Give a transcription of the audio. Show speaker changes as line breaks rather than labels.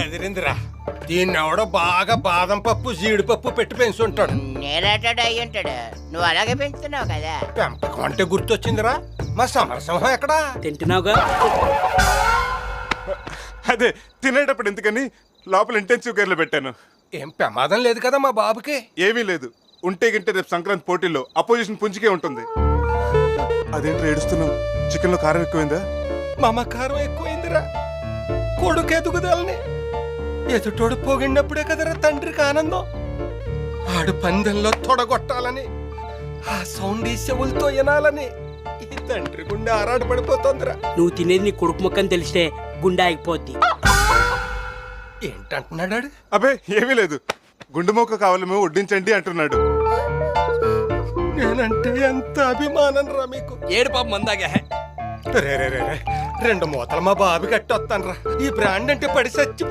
ఎదిరిందిరా. దీన్ని ఎవడో బాగా బాదం పప్పు జీడిపప్పు పెట్టి పెంచుంటాడు.
నేనేటాడు అయ్యి ఉంటాడు. నువ్వు అలాగే పెంచుతున్నావు కదా.
పెంపకం అంటే గుర్తొచ్చిందిరా, మా సమరసింహం ఎక్కడా?
తింటున్నావుగా.
అదే తినేటప్పుడు ఎందుకని లోపల ఇంటెన్సివ్ కేర్లో పెట్టాను.
ఏం ప్రమాదం లేదు కదా మా బాబుకి?
ఏమీ లేదు. ఉంటే గింటే రేపు సంక్రాంతి పోటీల్లో అపోజిషన్ పుంజుకే ఉంటుంది. అదేంటి ఏడుస్తున్నావు? చికెన్ లో కారం ఎక్కువైందా?
మమకారం ఎక్కువైందిరా. కొడుకు ఎదుగుదలని ఎదుటోడు పోగినప్పుడే కదరా తండ్రికి ఆనందం. ఆడు పందెంలో తొడగొట్టాలని, ఆ సౌండ్ ఈ చెవులతో వినాలని ఈ తండ్రి గుండె ఆరాట పడిపోతుందిరా.
నువ్వు తినేది నీ కొడుకు మొక్కని తెలిస్తే గుండె ఆగిపోద్ది.
ఏంటంటున్నాడు ఆడు?
అబే ఏమీ లేదు. గుండు మొక్క కావాలేమో వడ్డించండి అంటున్నాడు.
నేనంటే ఎంత అభిమానం రా మీకు.
ఏడు పాప మందాగా.
రే రే రే రే, 2 మూతలు మా బాబు కట్టొస్తాను రా. ఈ బ్రాండ్ అంటే పడి చచ్చిపో.